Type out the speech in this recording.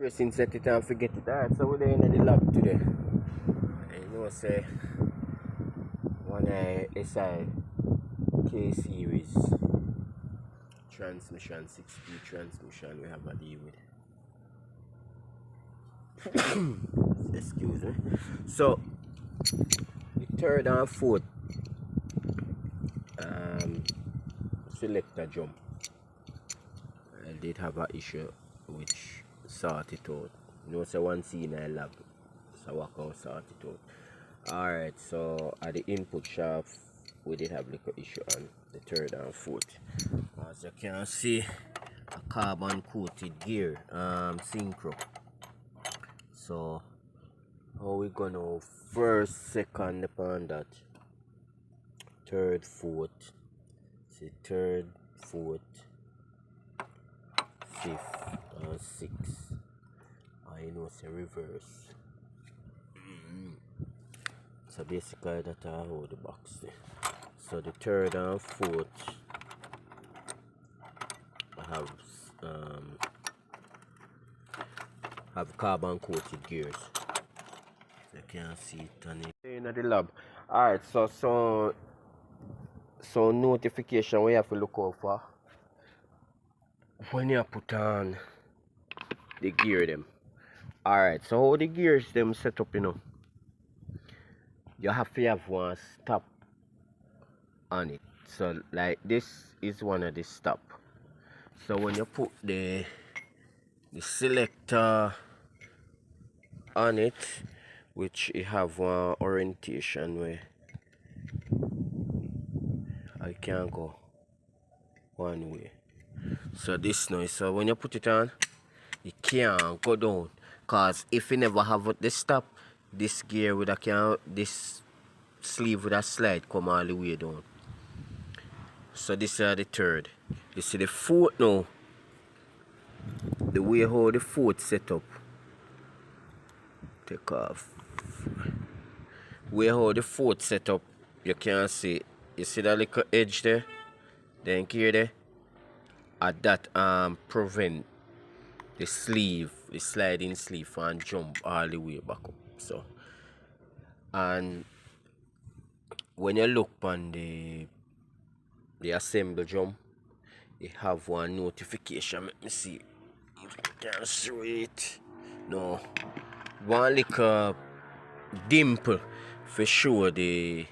Pressing set it and forget it. Alright, so we're there in the lab today. You know, say one SI K series transmission, 6-speed transmission we have a deal with. Excuse me. So the third and fourth selector jump, I did have an issue which sort it out. You know, so one scene I lab, so work out sort it out. Alright, so at the input shaft we did have little issue on the third and fourth. As you can see, a carbon coated gear synchro. So how we gonna first, second upon that, third, fourth, see third, fourth, fifth and sixth. I know it's a reverse. So basically that's how the box there. So the third and fourth have carbon coated gears. So you can see it on it. In the lab. Alright, so notification we have to look out for when you put on the gear them. Alright, so how the gears them set up, you know, you have to have one stop on it. So like this is one of the stop. So when you put the selector on it, which it have one orientation where I can go one way. So this noise, so when you put it on, it can't go down. Cause if you never have the stop, this gear with a this sleeve with a slide come all the way down. So this is the third. You see the fourth now. The way how the fourth set up. Take off. Way how the fourth set up, you can see. You see that little edge there? Then here there. At that prevent the sleeve, the sliding sleeve, and jump all the way back up. So, and when you look on the assembly jump, you have one notification. Let me see if I can show it. No, one little dimple for sure the